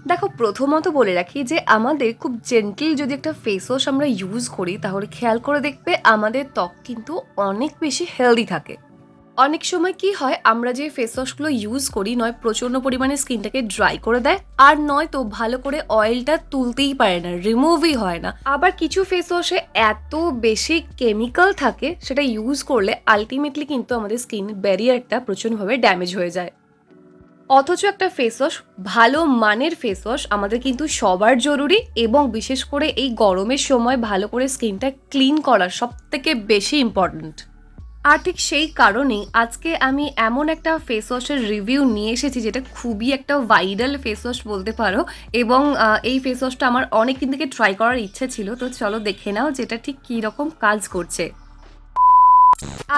দেখো, প্রথমত বলে রাখি যে আমাদের খুব জেন্টল যদি একটা ফেস ওয়াশ আমরা ইউজ করি তাহলে খেয়াল করে দেখবে আমাদের ত্বক কিন্তু অনেক বেশি হেলদি থাকে। অনেক সময় কি হয়, আমরা যে ফেস ওয়াশগুলো ইউজ করি নয় প্রচণ্ড পরিমাণে স্কিনটাকে ড্রাই করে দেয়, আর নয় তো ভালো করে অয়েলটা তুলতেই পারে না, রিমুভই হয় না। আবার কিছু ফেস ওয়াশে এত বেশি কেমিক্যাল থাকে সেটা ইউজ করলে আলটিমেটলি কিন্তু আমাদের স্কিন ব্যারিয়ারটা প্রচণ্ডভাবে ড্যামেজ হয়ে যায়। অথচ একটা ফেস ওয়াশ, ভালো মানের ফেস ওয়াশ আমাদের কিন্তু সবার জরুরি, এবং বিশেষ করে এই গরমের সময় ভালো করে স্কিনটা ক্লিন করা সব থেকে বেশি ইম্পর্ট্যান্ট। আর ঠিক সেই কারণেই আজকে আমি এমন একটা ফেস ওয়াশের রিভিউ নিয়ে এসেছি যেটা খুবই একটা ভাইরাল ফেস ওয়াশ বলতে পারো, এবং এই ফেস ওয়াশটা আমার অনেক দিন থেকে ট্রাই করার ইচ্ছে ছিল। তো চলো দেখে নাও যেটা ঠিক কী রকম কাজ করছে।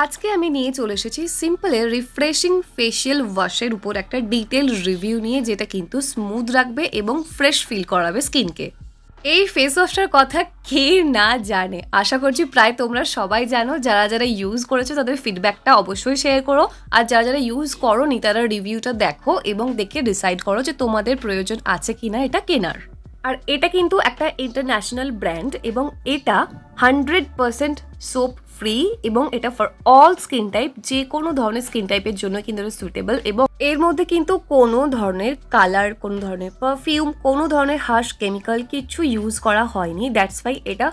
আজকে আমি নিয়ে চলে এসেছি সিম্পলের রিফ্রেশিং ফেশিয়াল ওয়াশের উপর একটা ডিটেল রিভিউ নিয়ে, যেটা কিন্তু স্মুথ রাখবে এবং ফ্রেশ ফিল করাবে স্কিনকে। এই ফেস ওয়াশটার কথা কে না জানে, আশা করছি প্রায় তোমরা সবাই জানো। যারা যারা ইউজ করেছো তাদের ফিডব্যাকটা অবশ্যই শেয়ার করো, আর যারা যারা ইউজ করোনি তারা রিভিউটা দেখো এবং দেখে ডিসাইড করো যে তোমাদের প্রয়োজন আছে কিনা এটা কেনার। আর এটা কিন্তু একটা ইন্টারন্যাশনাল ব্র্যান্ড, এবং এটা 100% সোপ ফ্রি, এবং এটা ফর অল স্কিন টাইপ, যে কোনো ধরনের স্কিন টাইপের জন্য কিন্তু এটা সুইটেবল। এবং এর মধ্যে কিন্তু কোনো ধরনের কালার, কোনো ধরনের পারফিউম, কোনো ধরনের হার্শ কেমিক্যাল কিছু ইউজ করা হয়নি। দ্যাটস ওয়াই এটা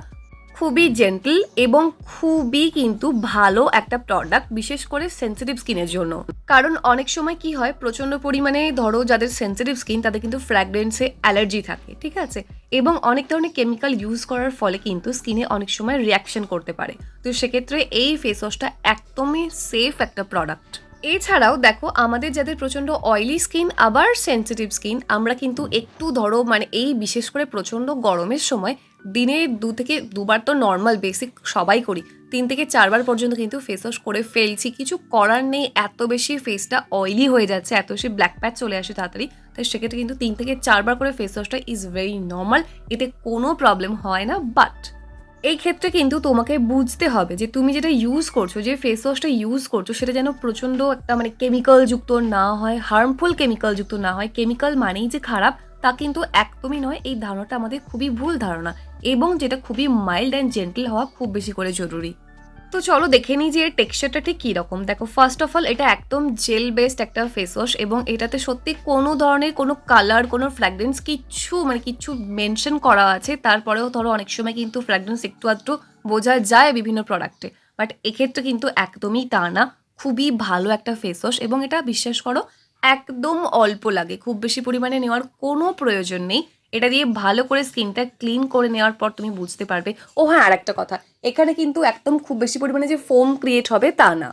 খুবই জেন্টল এবং খুবই কিন্তু ভালো একটা প্রোডাক্ট, বিশেষ করে সেন্সিটিভ স্কিনের জন্য। কারণ অনেক সময় কি হয়, প্রচণ্ড পরিমাণে ধরো যাদের সেন্সিটিভ স্কিন তাদের কিন্তু ফ্র্যাগ্রেন্সে অ্যালার্জি থাকে, ঠিক আছে, এবং অনেক ধরনের কেমিক্যাল ইউজ করার ফলে কিন্তু স্কিনে অনেক সময় রিয়াকশন করতে পারে। তো সেক্ষেত্রে এই ফেস ওয়াশটা একদমই সেফ একটা প্রোডাক্ট। এছাড়াও দেখো, আমাদের যাদের প্রচণ্ড অয়েলি স্কিন আবার সেন্সিটিভ স্কিন, আমরা কিন্তু একটু ধরো মানে এই বিশেষ করে প্রচণ্ড গরমের সময় দিনে 2 থেকে 2 বার তো নর্মাল বেসিক সবাই করি, 3 থেকে 4 বার পর্যন্ত কিন্তু ফেস ওয়াশ করে ফেলছি। কিছু করার নেই, এত বেশি ফেসটা অয়েলি হয়ে যাচ্ছে, এত বেশি ব্ল্যাক প্যাচ চলে আসে তাড়াতাড়ি। তাই সেক্ষেত্রে কিন্তু 3 থেকে 4 বার করে ফেস ওয়াশটা ইজ ভেরি নর্মাল, এতে কোনো প্রবলেম হয় না। বাট এই ক্ষেত্রে কিন্তু তোমাকে বুঝতে হবে যে তুমি যেটা ইউজ করছো, যে ফেস ওয়াশটা ইউজ করছো, সেটা যেন প্রচণ্ড একটা মানে কেমিক্যাল যুক্ত না হয়, হার্মফুল কেমিক্যাল যুক্ত না হয়। কেমিক্যাল মানেই যে খারাপ তা কিন্তু একদমই নয়, এই ধারণাটা আমাদের খুবই ভুল ধারণা, এবং যেটা খুবই মাইল্ড অ্যান্ড জেন্টল হওয়া খুব বেশি করে জরুরি। তো চলো দেখে নিই যে এর টেক্সচারটা ঠিক কীরকম। দেখো, ফার্স্ট অফ অল এটা একদম জেল বেসড একটা ফেস ওয়াশ, এবং এটাতে সত্যি কোনো ধরনের কোনো কালার, কোনো ফ্র্যাগ্রেন্স কিচ্ছু মেনশন করা আছে। তারপরেও ধরো অনেক সময় কিন্তু ফ্র্যাগ্রেন্স একটু আধটু বোঝা যায় বিভিন্ন প্রোডাক্টে, বাট এক্ষেত্রে কিন্তু একদমই তা না। খুবই ভালো একটা ফেস ওয়াশ, এবং এটা বিশ্বাস করো একদম অল্প লাগে, খুব বেশি পরিমাণে নেওয়ার কোনো প্রয়োজন নেই। এটা দিয়ে ভালো করে স্কিনটা ক্লিন করে নেওয়ার পর তুমি বুঝতে পারবে। ও হ্যাঁ, আর একটা কথা, এখানে কিন্তু একদম খুব বেশি পরিমাণে যে ফোম ক্রিয়েট হবে তা না,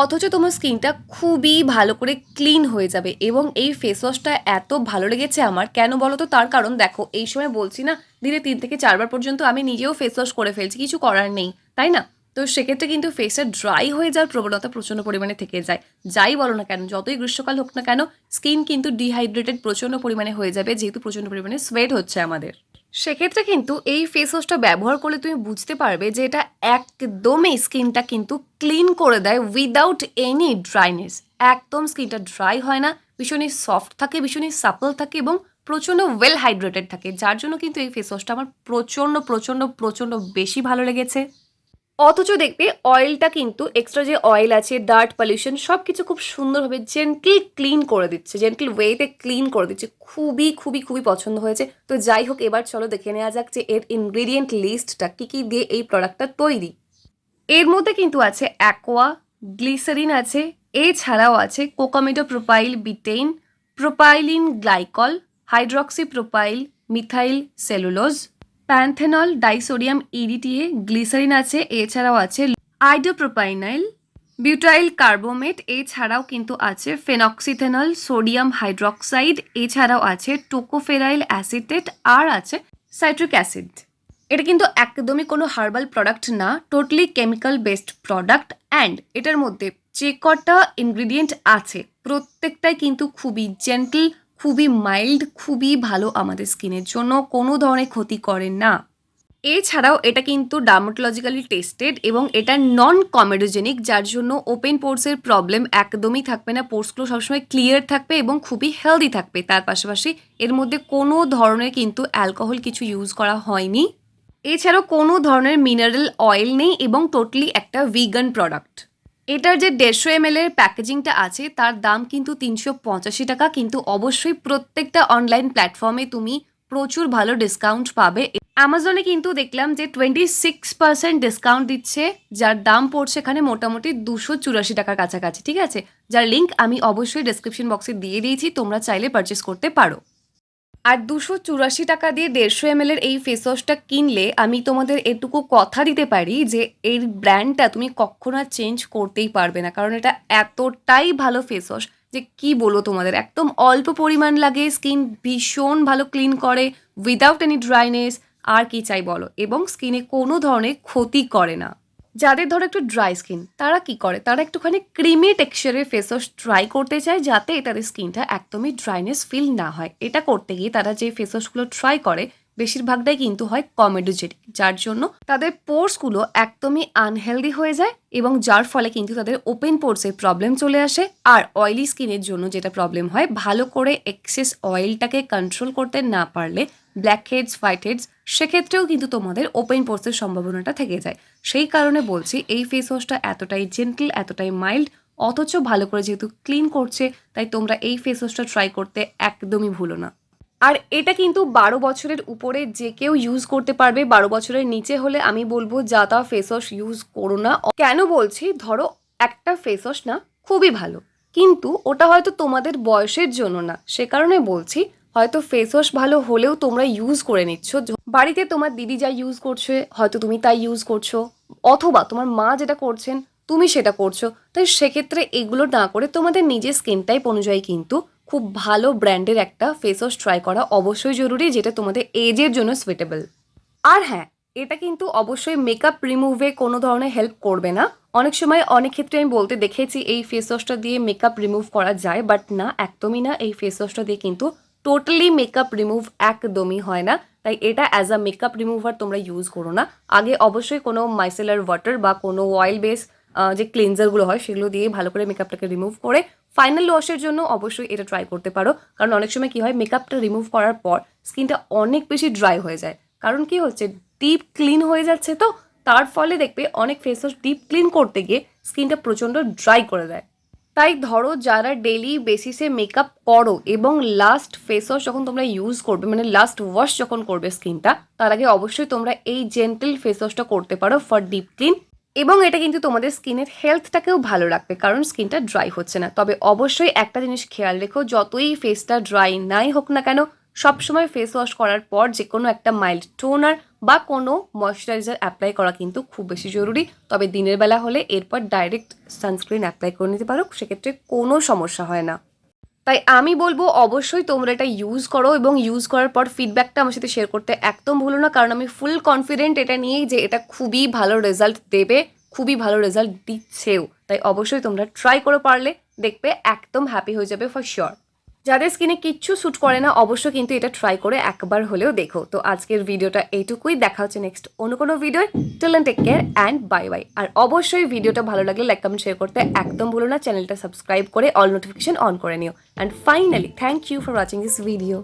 অথচ তোমার স্কিনটা খুবই ভালো করে ক্লিন হয়ে যাবে। এবং এই ফেস ওয়াশটা এত ভালো লেগেছে আমার, কেন বলো তো? তার কারণ দেখো, এই সময় বলছি না দিনে 3 থেকে 4 বার পর্যন্ত আমি নিজেও ফেস ওয়াশ করে ফেলছি, কিছু করার নেই, তাই না? তো সেক্ষেত্রে কিন্তু ফেসটা ড্রাই হয়ে যাওয়ার প্রবণতা প্রচণ্ড পরিমাণে থেকে যায়। যাই বলো না কেন, যতই গ্রীষ্মকাল হোক না কেন, স্কিন কিন্তু ডিহাইড্রেটেড প্রচণ্ড পরিমাণে হয়ে যাবে, যেহেতু প্রচণ্ড পরিমাণে সোয়েট হচ্ছে আমাদের। সেক্ষেত্রে কিন্তু এই ফেস ওয়াশটা ব্যবহার করলে তুমি বুঝতে পারবে যে এটা একদমই স্কিনটা কিন্তু ক্লিন করে দেয় উইদাউট এনি ড্রাইনেস। একদম স্কিনটা ড্রাই হয় না, ভীষণই সফট থাকে, ভীষণই সাপল থাকে, এবং প্রচণ্ড ওয়েল হাইড্রেটেড থাকে, যার জন্য কিন্তু এই ফেস ওয়াশটা আমার প্রচণ্ড প্রচণ্ড প্রচণ্ড বেশি ভালো লেগেছে। অথচ দেখবে অয়েলটা কিন্তু এক্সট্রা যে অয়েল আছে, ডার্ট, পলিউশন সব কিছু খুব সুন্দরভাবে জেন্টল ক্লিন করে দিচ্ছে, জেন্টল ওয়েতে ক্লিন করে দিচ্ছে। খুবই খুবই খুবই পছন্দ হয়েছে। তো যাই হোক, এবার চলো দেখে নেওয়া যাক যে এর ইনগ্রিডিয়েন্ট লিস্টটা কী কী দিয়ে এই প্রোডাক্টটা তৈরি। এর মধ্যে কিন্তু আছে অ্যাকোয়া, গ্লিসারিন আছে, এছাড়াও আছে cocamido propyl betaine, propylene glycol, hydroxy propyl methyl cellulose, panthenol disodium EDTA, glycerin আছে, এছাড়াও আছে আইডোপ্রোপাইনাইল, বিউটাইল কার্বোমেট, এছাড়াও কিন্তু আছে ফেনক্সিথেনল, সোডিয়াম হাইড্রক্সাইড, এছাড়াও আছে টোকোফেরাইল অ্যাসিটেট, আর আছে সাইট্রিক অ্যাসিড। এটা কিন্তু একদমই কোনো হার্বাল প্রোডাক্ট না, totally chemical based product. And এটার মধ্যে যে কটা ইনগ্রিডিয়েন্ট আছে প্রত্যেকটাই কিন্তু খুবই জেন্টল, খুবই মাইল্ড, খুবই ভালো আমাদের স্কিনের জন্য, কোনো ধরনের ক্ষতি করে না। এছাড়াও এটা কিন্তু ডার্মাটোলজিক্যালি টেস্টেড এবং এটা নন কমেডোজেনিক, যার জন্য ওপেন পোর্সের প্রবলেম একদমই থাকবে না। পোর্সগুলো সবসময় ক্লিয়ার থাকবে এবং খুবই হেলদি থাকবে। তার পাশাপাশি এর মধ্যে কোনো ধরনের কিন্তু অ্যালকোহল কিছু ইউজ করা হয়নি। এছাড়াও কোনো ধরনের মিনারেল অয়েল নেই এবং টোটালি একটা ভিগান প্রোডাক্ট। এটার যে 150 ml এর প্যাকেজিংটা আছে তার দাম কিন্তু 385 টাকা, কিন্তু অবশ্যই প্রত্যেকটা অনলাইন প্ল্যাটফর্মে তুমি প্রচুর ভালো ডিসকাউন্ট পাবে। অ্যামাজনে কিন্তু দেখলাম যে 26% ডিসকাউন্ট দিচ্ছে, যার দাম পড়ছে এখানে মোটামুটি 284 টাকার কাছাকাছি, ঠিক আছে? যার লিঙ্ক আমি অবশ্যই ডেসক্রিপশন বক্সে দিয়ে দিয়েছি, তোমরা চাইলে পারচেস করতে পারো। আর 284 টাকা দিয়ে 150 ml এর এই ফেস ওয়াশটা কিনলে আমি তোমাদের এটুকু কথা দিতে পারি যে এই ব্র্যান্ডটা তুমি কখনো আর চেঞ্জ করতেই পারবে না, কারণ এটা এতটাই ভালো ফেস ওয়াশ যে কি বলবো তোমাদের। একদম অল্প পরিমাণ লাগে, স্কিন ভীষণ ভালো ক্লিন করে উইদাউট এনি ড্রাইনেস। আর কি চাই বলো, এবং স্কিনে কোনো ধরনের ক্ষতি করে না। যাদের ধরো একটু ড্রাই স্কিন তারা কি করে, তারা একটুখানি ক্রিমি টেক্সচারের ফেস ওয়াশ ট্রাই করতে চায় যাতে তাদের স্কিনটা একদমই ড্রাইনেস ফিল না হয়। এটা করতে গিয়ে তারা যে ফেস ওয়াশগুলো ট্রাই করে বেশিরভাগটাই কিন্তু হয় কমেডোজেনিক, যার জন্য তাদের পোর্সগুলো একদমই আনহেলদি হয়ে যায় এবং যার ফলে কিন্তু তাদের ওপেন পোর্সের প্রবলেম চলে আসে। আর অয়েলি স্কিনের জন্য যেটা প্রবলেম হয়, ভালো করে এক্সেস অয়েলটাকে কন্ট্রোল করতে না পারলে ব্ল্যাক হেডস, হোয়াইট হেডস, সেক্ষেত্রেও কিন্তু তোমাদের ওপেন পোর্সের সম্ভাবনাটা থেকে যায়। সেই কারণে বলছি এই ফেস ওয়াশটা এতটাই জেন্টল, এতটাই মাইল্ড, অথচ ভালো করে যেহেতু ক্লিন করছে, তাই তোমরা এই ফেস ওয়াশটা ট্রাই করতে একদমই ভুলো না। আর এটা কিন্তু 12 বছরের উপরে যে কেউ ইউজ করতে পারবে। 12 বছরের নিচে হলে আমি বলবো যা তা ফেস ওয়াশ ইউজ করো না। কেন বলছি, ধরো একটা ফেস ওয়াশ না খুবই ভালো, কিন্তু ওটা হয়তো তোমাদের বয়সের জন্য না, সে কারণে বলছি হয়তো ফেস ওয়াশ ভালো হলেও তোমরা ইউজ করে নিচ্ছ। বাড়িতে তোমার দিদি যা ইউজ করছে হয়তো তুমি তাই ইউজ করছো, অথবা তোমার মা যেটা করছেন তুমি সেটা করছো। তাই সেক্ষেত্রে এগুলো না করে তোমাদের নিজের স্কিন টাইপ অনুযায়ী কিন্তু খুব ভালো ব্র্যান্ডের একটা ফেস ওয়াশ ট্রাই করা অবশ্যই জরুরি, যেটা তোমাদের এজের জন্য সুইটেবল। আর হ্যাঁ, এটা কিন্তু অবশ্যই মেকআপ রিমুভে কোনো ধরনের হেল্প করবে না। অনেক সময় অনেক ক্ষেত্রে আমি বলতে দেখেছি এই ফেস ওয়াশটা দিয়ে মেকআপ রিমুভ করা যায়, বাট না, একদমই না। এই ফেস ওয়াশটা দিয়ে কিন্তু টোটালি মেকআপ রিমুভ একদমই হয় না। তাই এটা অ্যাজ আ মেকআপ রিমুভার তোমরা ইউজ করো না। আগে অবশ্যই কোনো মাইসেলার ওয়াটার বা কোনো অয়েল বেস যে ক্লিনজারগুলো হয় সেগুলো দিয়ে ভালো করে মেকআপটাকে রিমুভ করে ফাইনাল ওয়াশের জন্য অবশ্যই এটা ট্রাই করতে পারো। কারণ অনেক সময় কি হয়, মেকআপটা রিমুভ করার পর স্কিনটা অনেক বেশি ড্রাই হয়ে যায়। কারণ কি হচ্ছে, ডিপ ক্লিন হয়ে যাচ্ছে, তো তার ফলে দেখবে অনেক ফেস ওয়াশ ডিপ ক্লিন করতে গিয়ে স্কিনটা প্রচণ্ড ড্রাই করে দেয়। তাই ধরো যারা ডেইলি বেসিসে মেকআপ করো এবং লাস্ট ফেস ওয়াশ যখন তোমরা ইউজ করবে, মানে লাস্ট ওয়াশ যখন করবে স্কিনটা, তার আগে অবশ্যই তোমরা এই জেন্টল ফেস ওয়াশটা করতে পারো ফর ডিপ ক্লিন। এবং এটা কিন্তু তোমাদের স্কিনের হেলথটাকেও ভালো রাখবে, কারণ স্কিনটা ড্রাই হচ্ছে না। তবে অবশ্যই একটা জিনিস খেয়াল রেখো, যতই ফেসটা ড্রাই নাই হোক না কেন, সবসময় ফেস ওয়াশ করার পর যে কোনো একটা মাইল্ড টোনার বা কোনো ময়শ্চারাইজার অ্যাপ্লাই করা কিন্তু খুব বেশি জরুরি। তবে দিনের বেলা হলে এরপর ডাইরেক্ট সানস্ক্রিন অ্যাপ্লাই করে নিতে পারো, সেক্ষেত্রে কোনো সমস্যা হয় না। তাই আমি বলবো অবশ্যই তোমরা এটা ইউজ করো এবং ইউজ করার পর ফিডব্যাকটা আমার সাথে শেয়ার করতে একদম ভুলো না, কারণ আমি ফুল কনফিডেন্ট এটা নিয়েই যে এটা খুবই ভালো রেজাল্ট দেবে, খুবই ভালো রেজাল্ট দিচ্ছেও। তাই অবশ্যই তোমরা ট্রাই করে পারলে দেখবে একদম হ্যাপি হয়ে যাবে ফর শিওর। যাদের স্কিনে কিচ্ছু স্যুট করে না অবশ্যই কিন্তু এটা ট্রাই করে একবার হলেও দেখো। তো আজকের ভিডিওটা এইটুকুই, দেখা হচ্ছে নেক্সট অন্য কোনো ভিডিও। Till then take care and bye bye. আর অবশ্যই ভিডিওটা ভালো লাগলে লাইক কমেন্ট শেয়ার করতে একদম ভুলো না, চ্যানেলটা সাবস্ক্রাইব করে অল নোটিফিকেশন অন করে নিও। And finally thank you for watching this video.